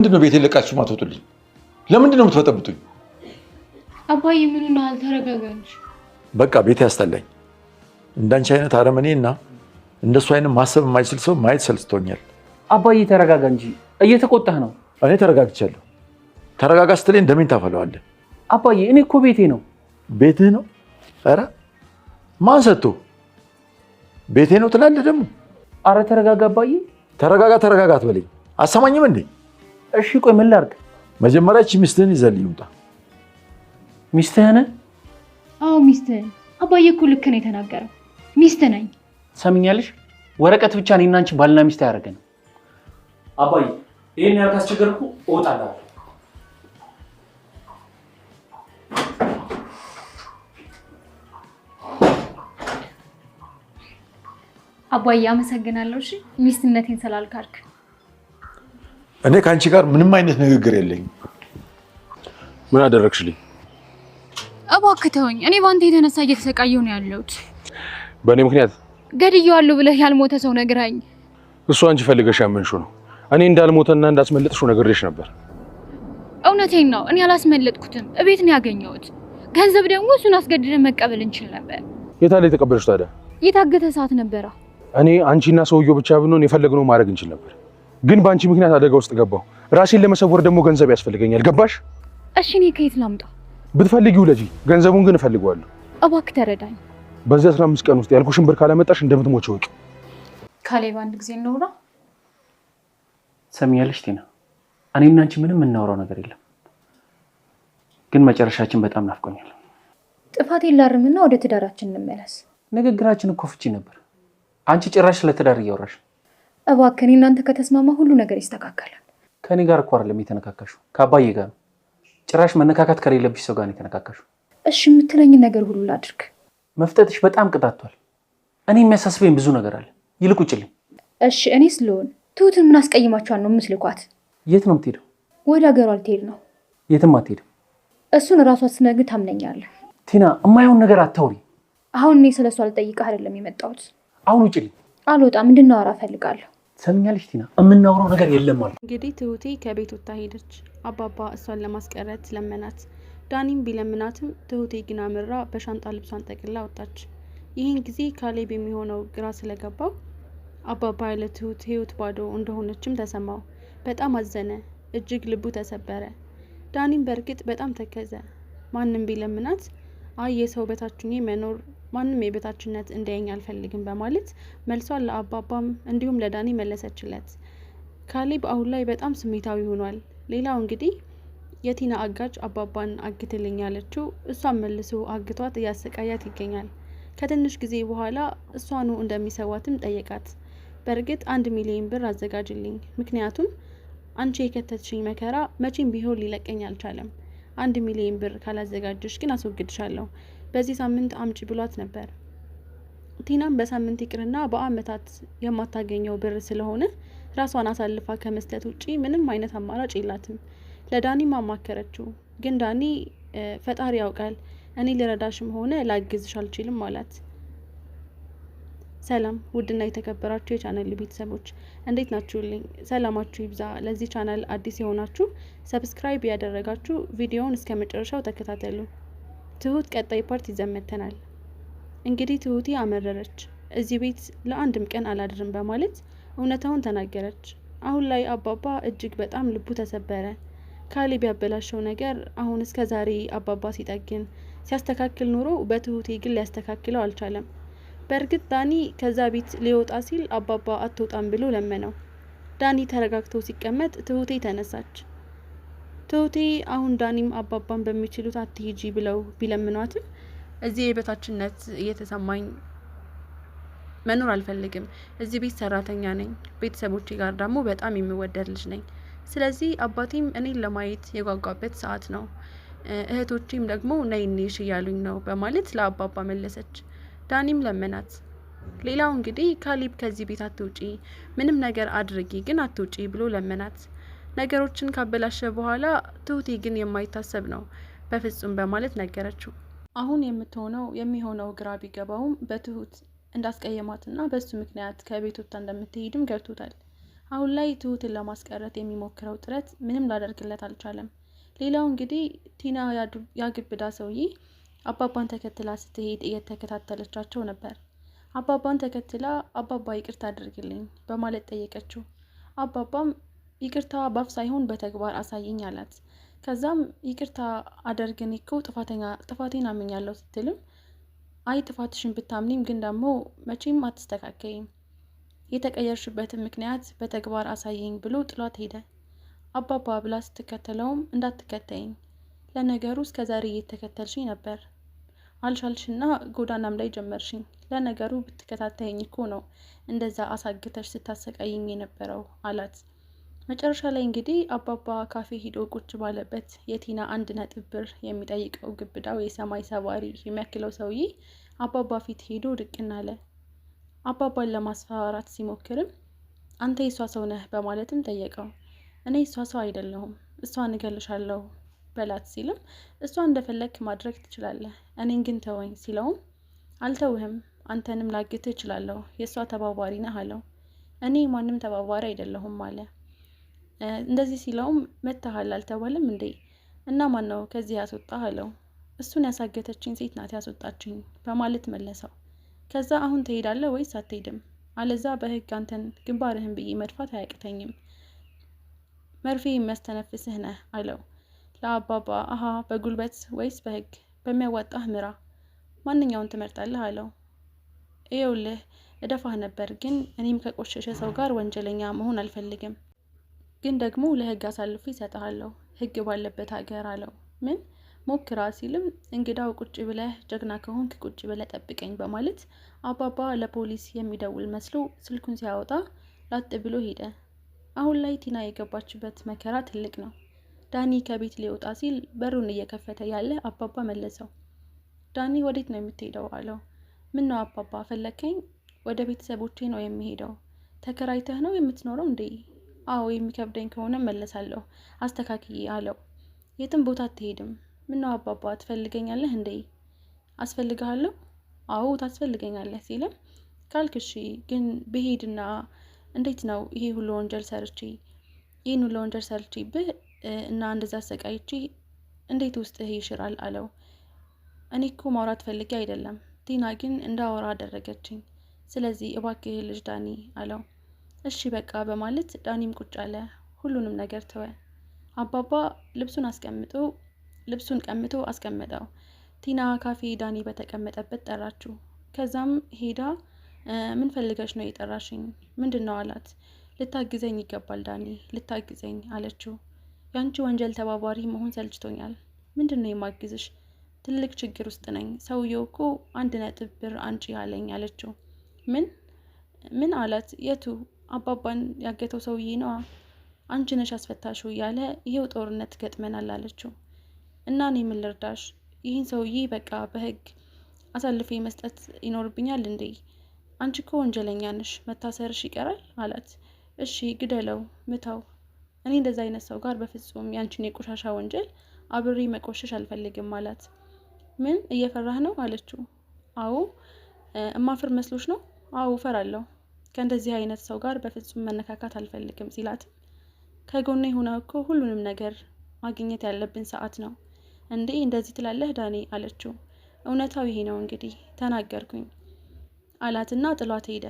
ምንድነው ቤቴን ለቃችሁ ማትወጡልኝ? ለምንድነው የምትፈጠብጡኝ? አባዬ ምን ነው አልተረጋጋሽ? በቃ ቤቴ ያስጠላኝ። እንዳንቺ አይነት አረመኔና እንደሱ አይነት ማሰብ የማይችል ሰው ማየት ሰልችቶኛል። አባዬ ተረጋጋ እንጂ እየተቆጣህ ነው። እኔ ተረጋግቻለሁ። ተረጋጋ ስትለኝ እንደምን ታፈለዋለህ? አባዬ እኔ እኮ ቤቴ ነው። ቤትህ ነው? ኧረ ማን ሰጥቶ ቤቴ ነው ትላለህ ደግሞ? አረ ተረጋጋ አባዬ። ተረጋጋ አትበለኝ። አሰማኝም እንዴ? እሺ ቆይ ምን ላድርግ? መጀመሪያ እቺ ሚስትህን ይዘህልኝ ውጣ። ሚስትህን? አዎ ሚስትህን። አባዬ እኮ ልክ ነው የተናገረው። ሚስት ነኝ። ሰምኛለሽ? ወረቀት ብቻ እኔና አንቺ ባልና ሚስት ያደርገን። አባዬ ይሄን ያልክ አስቸገርኩ፣ እወጣለሁ። አባዬ አመሰግናለሁ። እሺ ሚስትነቴን ስላልካድክ። እኔ ከአንቺ ጋር ምንም አይነት ንግግር የለኝም። ምን አደረግሽልኝ? እባክህ ተወኝ። እኔ ባንተ የተነሳ እየተሰቃየሁ ነው ያለሁት። በእኔ ምክንያት ገድዬዋለሁ ብለህ ያልሞተ ሰው ነግራኝ። እሱ አንቺ ፈልገሽ ያመንሽው ነው። እኔ እንዳልሞተና እንዳስመለጥሽው ነግሬሽ ነበር። እውነቴን ነው። እኔ አላስመለጥኩትም። እቤት ነው ያገኘሁት። ገንዘብ ደግሞ እሱን አስገድደን መቀበል እንችል ነበር። የታለ የተቀበልሽ ታዲያ? የታገተ ሰዓት ነበረ። እኔ አንቺና ሰውየው ብቻ ብንሆን የፈለግነው ማድረግ እንችል ነበር። ግን በአንቺ ምክንያት አደጋ ውስጥ ገባሁ። ራሴን ለመሰወር ደግሞ ገንዘብ ያስፈልገኛል። ገባሽ? እሺ እኔ ከየት ላምጣ? ብትፈልጊው ለጂ፣ ገንዘቡን ግን እፈልገዋለሁ። እባክህ ተረዳኝ። በዚህ 15 ቀን ውስጥ ያልኩሽን ብር ካላመጣሽ እንደምትሞች ወቂ። ካሌብ አንድ ጊዜ እንውራ። ሰሚያለሽ ቲና፣ እኔና አንቺ ምንም የምናወራው ነገር የለም፣ ግን መጨረሻችን በጣም ናፍቆኛል። ጥፋቴን ላርምና ወደ ትዳራችን እንመለስ። ንግግራችን እኮ ፍቺ ነበር። አንቺ ጭራሽ ለትዳር እያወራሽ። እባክህ እኔ እናንተ ከተስማማ ሁሉ ነገር ይስተካከላል። ከኔ ጋር እኮ አይደለም የተነካካሽው፣ ከአባዬ ጋር ነው። ጭራሽ መነካካት ከሌለብሽ ሰው ጋር ነው የተነካካሽው። እሺ የምትለኝ ነገር ሁሉ ላድርግ። መፍጠጥሽ በጣም ቅጣቷል። እኔ የሚያሳስበኝ ብዙ ነገር አለ። ይልቅ ውጭልኝ። እሺ እኔስ ልሆን? ትሁትን ምን አስቀይማችኋል ነው የምትልኳት? የት ነው የምትሄደው? ወደ ሀገሯ ልትሄድ ነው። የትም አትሄድም። እሱን እራሷ ስትነግር ታምነኛለህ። ቲና የማይሆን ነገር አታውሪ። አሁን እኔ ስለሷ ልጠይቅህ አይደለም የመጣሁት። አሁን ውጭልኝ። አልወጣም። እንድናወራ እፈልጋለሁ። ሰምኛለሽ ቲና፣ የምናወራው ነገር የለም አለ። እንግዲህ ትሁቴ ከቤት ወጣ ሄደች። አባባ እሷን ለማስቀረት ለመናት። ዳኒም ቢለምናትም ትሁቴ ግን አምራ በሻንጣ ልብሷን ጠቅላ ወጣች። ይህን ጊዜ ካሌብ የሚሆነው ግራ ስለገባው አባባ ያለ ትሁት ህይወት ባዶ እንደሆነችም ተሰማው። በጣም አዘነ፣ እጅግ ልቡ ተሰበረ። ዳኒም በእርግጥ በጣም ተከዘ። ማንም ቢለምናት አይ የሰው በታችኔ መኖር ማንም የበታችነት እንዲያየኝ አልፈልግም በማለት መልሷን ለአባባም እንዲሁም ለዳኒ መለሰችለት። ካሌብ አሁን ላይ በጣም ስሜታዊ ሆኗል። ሌላው እንግዲህ የቲና አጋጭ አባባን አግትልኝ ያለችው እሷን መልሶ አግቷት እያሰቃያት ይገኛል። ከትንሽ ጊዜ በኋላ እሷኑ እንደሚሰዋትም ጠየቃት። በእርግጥ 1 ሚሊዮን ብር አዘጋጅልኝ፣ ምክንያቱም አንቺ የከተትሽኝ መከራ መቼም ቢሆን ሊለቀኝ አልቻለም። 1 ሚሊዮን ብር ካላዘጋጀሽ ግን አስወግድሻለሁ፣ በዚህ ሳምንት አምጪ ብሏት ነበር። ቲናም በሳምንት ይቅርና በአመታት የማታገኘው ብር ስለሆነ ራሷን አሳልፋ ከመስጠት ውጪ ምንም አይነት አማራጭ የላትም። ለዳኒ ማማከረችው፣ ግን ዳኒ ፈጣሪ ያውቃል፣ እኔ ልረዳሽም ሆነ ላግዝሽ አልችልም አላት። ሰላም ውድና የተከበራችሁ የቻናል ቤተሰቦች እንዴት ናችሁልኝ? ሰላማችሁ ይብዛ። ለዚህ ቻናል አዲስ የሆናችሁ ሰብስክራይብ ያደረጋችሁ ቪዲዮውን እስከ መጨረሻው ተከታተሉ። ትሁት ቀጣይ ፓርት ይዘመተናል። እንግዲህ ትሁቴ አመረረች። እዚህ ቤት ለአንድም ቀን አላድርም በማለት እውነታውን ተናገረች። አሁን ላይ አባባ እጅግ በጣም ልቡ ተሰበረ። ካሌብ ያበላሸው ነገር አሁን እስከ ዛሬ አባባ ሲጠግን ሲያስተካክል ኖሮ በትሁቴ ግን ሊያስተካክለው አልቻለም። በእርግጥ ዳኒ ከዛ ቤት ሊወጣ ሲል አባባ አትወጣም ብሎ ለመነው። ዳኒ ተረጋግቶ ሲቀመጥ ትሁቴ ተነሳች። ትሁቴ አሁን ዳኒም አባባን በሚችሉት አትሂጂ ብለው ቢለምኗትም እዚህ የበታችነት እየተሰማኝ መኖር አልፈልግም፣ እዚህ ቤት ሰራተኛ ነኝ፣ ቤተሰቦቼ ጋር ደግሞ በጣም የሚወደድ ልጅ ነኝ። ስለዚህ አባቴም እኔን ለማየት የጓጓበት ሰዓት ነው፣ እህቶቼም ደግሞ ነይ እንይሽ እያሉኝ ነው በማለት ለአባባ መለሰች። ዳኒም ለመናት። ሌላው እንግዲህ ካሌብ ከዚህ ቤት አትውጪ፣ ምንም ነገር አድርጊ ግን አትውጪ ብሎ ለመናት። ነገሮችን ካበላሸ በኋላ ትሁቴ ግን የማይታሰብ ነው በፍጹም በማለት ነገረችው። አሁን የምትሆነው የሚሆነው ግራ ቢገባውም በትሁት እንዳስቀየማትና በሱ ምክንያት ከቤት ወጥታ እንደምትሄድም ገብቶታል። አሁን ላይ ትሁትን ለማስቀረት የሚሞክረው ጥረት ምንም ላደርግለት አልቻለም። ሌላው እንግዲህ ቲና ያግብዳ ሰውዬ አባባን ተከትላ ስትሄድ እየተከታተለቻቸው ነበር። አባባን ተከትላ አባባ ይቅርታ አድርግልኝ በማለት ጠየቀችው። አባባም ይቅርታ ባፍ ሳይሆን በተግባር አሳየኝ አላት። ከዛም ይቅርታ አደርግን እኮ ጥፋቴን አምኛለሁ ስትልም አይ ጥፋትሽን ብታምኒም ግን ደግሞ መቼም አትስተካከይም፣ የተቀየርሽበትን ምክንያት በተግባር አሳየኝ ብሎ ጥሏት ሄደ። አባባ ብላ ስትከተለውም እንዳትከተይኝ፣ ለነገሩ እስከዛሬ እየተከተልሽኝ ነበር አልሻልሽና ጎዳናም ላይ ጀመርሽኝ። ለነገሩ ብትከታተይኝ እኮ ነው እንደዛ አሳግተሽ ስታሰቃይኝ የነበረው አላት። መጨረሻ ላይ እንግዲህ አባባ ካፌ ሂዶ ቁጭ ባለበት የቲና 1 ብር የሚጠይቀው ግብዳው የሰማይ ሰባሪ የሚያክለው ሰውዬ አባባ ፊት ሄዶ ድቅና አለ። አባባን ለማስፈራራት ሲሞክርም አንተ የሷ ሰው ነህ በማለትም ጠየቀው። እኔ እሷ ሰው አይደለሁም፣ እሷን እገልሻለሁ በላት ሲልም እሷ እንደፈለክ ማድረግ ትችላለህ፣ እኔን ግን ተወኝ ሲለውም አልተውህም፣ አንተንም ላግትህ እችላለሁ፣ የእሷ ተባባሪ ነህ አለው። እኔ ማንም ተባባሪ አይደለሁም አለ። እንደዚህ ሲለውም መተሃል አልተባለም እንዴ? እና ማን ነው ከዚህ ያስወጣህ አለው። እሱን ያሳገተችኝ ሴት ናት ያስወጣችኝ በማለት መለሰው። ከዛ አሁን ትሄዳለህ ወይስ አትሄድም? አለዛ በህግ አንተን ግንባርህን ብዬ መድፋት አያቅተኝም፣ መርፌ የሚያስተነፍስህ ነህ አለው። ለአባባ አሃ በጉልበት ወይስ በህግ? በሚያዋጣህ ምራ፣ ማንኛውን ትመርጣለህ አለው። ይኸውልህ እደፋህ ነበር፣ ግን እኔም ከቆሸሸ ሰው ጋር ወንጀለኛ መሆን አልፈልግም፣ ግን ደግሞ ለህግ አሳልፎ ይሰጥሃለሁ፣ ህግ ባለበት ሀገር አለው። ምን ሞክራ ሲልም እንግዳው ቁጭ ብለህ ጀግና ከሆንክ ቁጭ ብለህ ጠብቀኝ በማለት አባባ ለፖሊስ የሚደውል መስሎ ስልኩን ሲያወጣ ላጥ ብሎ ሄደ። አሁን ላይ ቲና የገባችበት መከራ ትልቅ ነው። ዳኒ ከቤት ሊወጣ ሲል በሩን እየከፈተ ያለ አባባ መለሰው። ዳኒ ወዴት ነው የምትሄደው አለው። ምን ነው አባባ ፈለከኝ? ወደ ቤተሰቦቼ ነው የሚሄደው። ተከራይተህ ነው የምትኖረው እንዴ? አዎ የሚከብደኝ ከሆነ መለሳለሁ አስተካክዬ አለው። የትም ቦታ አትሄድም። ምን ነው አባባ ትፈልገኛለህ እንዴ? አስፈልግሃለሁ? አዎ ታስፈልገኛለህ ሲልም ካልክሺ ግን ብሄድና እንዴት ነው ይሄ ሁሉ ወንጀል ሰርቼብህ እና እንደዛ አሰቃይቼ እንዴት ውስጥህ ይሽራል አለው። እኔ እኮ ማውራት ፈልጌ አይደለም፣ ቲና ግን እንዳወራ አደረገችኝ። ስለዚህ እባክህ ልጅ ዳኒ አለው። እሺ በቃ በማለት ዳኒም ቁጭ አለ። ሁሉንም ነገር ተወ። አባባ ልብሱን ቀምቶ አስቀመጠው። ቲና ካፌ ዳኒ በተቀመጠበት ጠራችው። ከዛም ሄዳ ምን ፈልገሽ ነው የጠራሽኝ? ምንድን ነው አላት። ልታግዘኝ ይገባል ዳኒ፣ ልታግዘኝ አለችው። ያንቺ ወንጀል ተባባሪ መሆን ሰልችቶኛል። ምንድን ነው የማግዝሽ? ትልቅ ችግር ውስጥ ነኝ። ሰውየው እኮ 1 ብር አንጪ አለኝ አለችው። ምን አላት? የቱ? አባባን ያገተው ሰውዬ ነዋ። አንቺ ነሽ አስፈታሹ እያለ ይሄው ጦርነት ገጥመናል አለችው። እና እኔ ምን ልርዳሽ? ይህን ሰውዬ በቃ በህግ አሳልፌ መስጠት ይኖርብኛል እንዴ? አንቺ እኮ ወንጀለኛ ነሽ፣ መታሰርሽ ይቀራል አላት። እሺ ግደለው፣ ምታው። እኔ እንደዛ አይነት ሰው ጋር በፍጹም ያንቺን የቆሻሻ ወንጀል አብሬ መቆሸሽ አልፈልግም አላት። ምን እየፈራህ ነው አለችው። አዎ እማፍር መስሎሽ ነው? አዎ እፈራለሁ። ከእንደዚህ አይነት ሰው ጋር በፍጹም መነካካት አልፈልግም ሲላትም ከጎኔ ሆና እኮ ሁሉንም ነገር ማግኘት ያለብን ሰዓት ነው እንዴ እንደዚህ ትላለህ ዳኒ አለችው። እውነታው ይሄ ነው እንግዲህ ተናገርኩኝ አላትና ጥሏት ሄደ።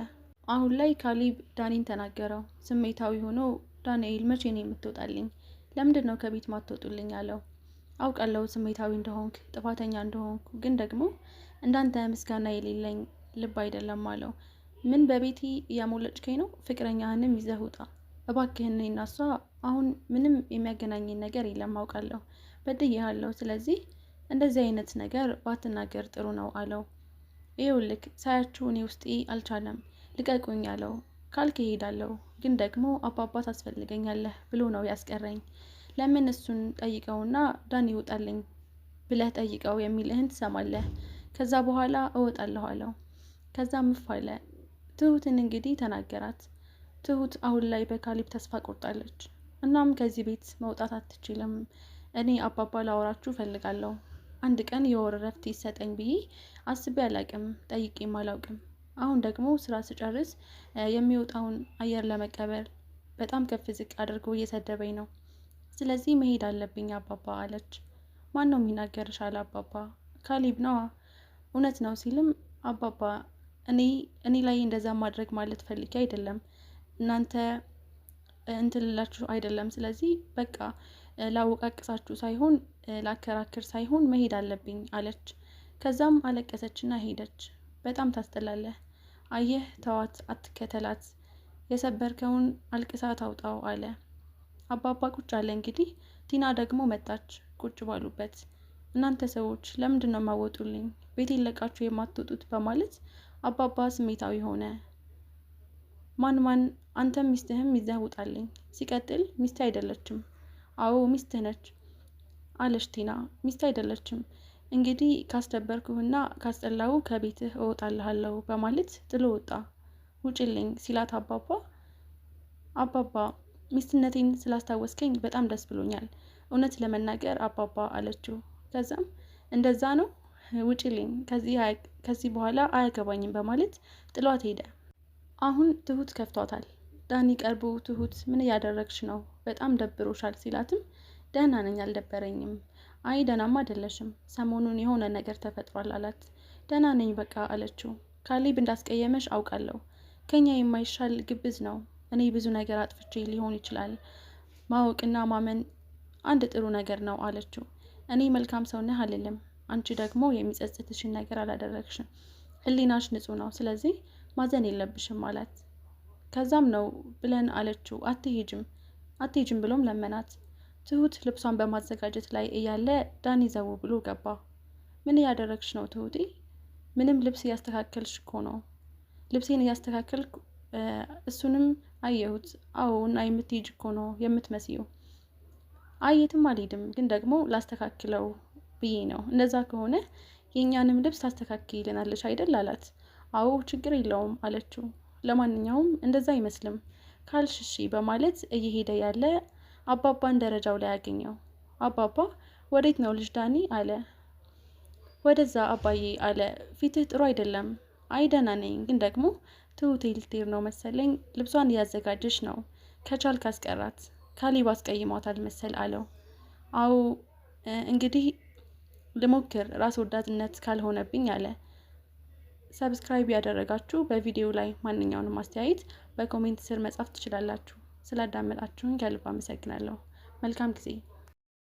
አሁን ላይ ካሊብ ዳኒን ተናገረው። ስሜታዊ ሆኖ ዳንኤል መቼ ነው የምትወጣልኝ? ለምንድን ነው ከቤት ማትወጡልኝ አለው። አውቃለሁ ስሜታዊ እንደሆንክ ጥፋተኛ እንደሆንኩ፣ ግን ደግሞ እንዳንተ ምስጋና የሌለኝ ልብ አይደለም አለው። ምን በቤቴ እያሞለጭከኝ ነው? ፍቅረኛህንም ይዘህ ውጣ እባክህን። እኔና እሷ አሁን ምንም የሚያገናኘን ነገር የለም አውቃለሁ፣ በድዬሃለሁ። ስለዚህ እንደዚህ አይነት ነገር ባትናገር ጥሩ ነው አለው። ይኸውልህ ሳያችሁ እኔ ውስጤ አልቻለም፣ ልቀቁኝ አለው። ካልክ እሄዳለሁ፣ ግን ደግሞ አባባ ታስፈልገኛለህ ብሎ ነው ያስቀረኝ። ለምን እሱን ጠይቀውና ዳኒ ይውጣልኝ ብለህ ጠይቀው የሚልህን ትሰማለህ። ከዛ በኋላ እወጣለሁ አለው። ከዛ ምፍ አለ። ትሁትን እንግዲህ ተናገራት። ትሁት አሁን ላይ በካሊብ ተስፋ ቆርጣለች። እናም ከዚህ ቤት መውጣት አትችልም። እኔ አባባ ላወራችሁ ፈልጋለሁ። አንድ ቀን የወር እረፍት ይሰጠኝ ብዬ አስቤ አላቅም፣ ጠይቄም አላውቅም። አሁን ደግሞ ስራ ስጨርስ የሚወጣውን አየር ለመቀበል በጣም ከፍ ዝቅ አድርጎ እየሰደበኝ ነው። ስለዚህ መሄድ አለብኝ አባባ አለች። ማን ነው የሚናገርሽ? አለ አባባ። ካሊብ ነዋ። እውነት ነው ሲልም አባባ እኔ ላይ እንደዛ ማድረግ ማለት ፈልጌ አይደለም፣ እናንተ እንትልላችሁ አይደለም። ስለዚህ በቃ ላወቃቅሳችሁ ሳይሆን ላከራክር ሳይሆን መሄድ አለብኝ አለች። ከዛም አለቀሰችና ሄደች። በጣም ታስጠላለህ። አየህ፣ ተዋት፣ አትከተላት፣ የሰበርከውን አልቅሳ ታውጣው አለ አባባ። ቁጭ አለ። እንግዲህ ቲና ደግሞ መጣች። ቁጭ ባሉበት እናንተ ሰዎች ለምንድን ነው የማወጡልኝ? ቤቴን ለቃችሁ የማትወጡት? በማለት አባባ ስሜታዊ ሆነ። ማን አንተም ሚስትህም ይዘህ ውጣልኝ። ሲቀጥል ሚስት አይደለችም። አዎ ሚስትህ ነች አለች ቲና። ሚስት አይደለችም እንግዲህ ካስደበርኩህና ካስጠላው ከቤትህ እወጣልሃለሁ በማለት ጥሎ ወጣ። ውጭልኝ ሲላት አባባ ሚስትነቴን ስላስታወስከኝ በጣም ደስ ብሎኛል፣ እውነት ለመናገር አባባ አለችው። ከዛም እንደዛ ነው ውጭልኝ፣ ከዚህ በኋላ አያገባኝም በማለት ጥሏት ሄደ። አሁን ትሁት ከፍቷታል። ዳኒ ቀርቦ ትሁት ምን እያደረግሽ ነው? በጣም ደብሮሻል ሲላትም ደህና ነኝ አልደበረኝም። አይ ደህናም አይደለሽም፣ ሰሞኑን የሆነ ነገር ተፈጥሯል አላት። ደህና ነኝ በቃ አለችው። ካሌብ እንዳስቀየመሽ አውቃለሁ፣ ከኛ የማይሻል ግብዝ ነው። እኔ ብዙ ነገር አጥፍቼ ሊሆን ይችላል፣ ማወቅና ማመን አንድ ጥሩ ነገር ነው አለችው። እኔ መልካም ሰው ነህ አልልም፣ አንቺ ደግሞ የሚጸጽትሽን ነገር አላደረግሽም፣ ህሊናሽ ንጹህ ነው፣ ስለዚህ ማዘን የለብሽም አላት። ከዛም ነው ብለን አለችው። አትሄጅም ብሎም ለመናት። ትሁት ልብሷን በማዘጋጀት ላይ እያለ ዳኒ ዘው ብሎ ገባ። ምን እያደረግሽ ነው ትሁቴ? ምንም ልብስ እያስተካከልሽ እኮ ነው። ልብሴን እያስተካከልኩ እሱንም አየሁት። አዎ እና የምትሄጅ እኮ ነው የምትመስየው። አየትም አልሄድም፣ ግን ደግሞ ላስተካክለው ብዬ ነው። እንደዛ ከሆነ የእኛንም ልብስ ታስተካክይልናለች አይደል አላት። አዎ ችግር የለውም አለችው። ለማንኛውም እንደዛ አይመስልም ካልሽሺ በማለት እየሄደ ያለ አባባን ደረጃው ላይ ያገኘው። አባባ ወዴት ነው ልጅ ዳኒ አለ። ወደዛ አባዬ አለ። ፊትህ ጥሩ አይደለም። አይ ደህና ነኝ፣ ግን ደግሞ ትሁቴ ልትሄድ ነው መሰለኝ፣ ልብሷን እያዘጋጀች ነው፣ ከቻልክ አስቀራት፣ ካሌብ አስቀይሟታል መሰል አለው። አዎ እንግዲህ ልሞክር፣ ራስ ወዳድነት ካልሆነብኝ አለ። ሰብስክራይብ ያደረጋችሁ በቪዲዮ ላይ ማንኛውንም አስተያየት በኮሜንት ስር መጻፍ ትችላላችሁ። ስላዳመጣችሁን ከልብ አመሰግናለሁ። መልካም ጊዜ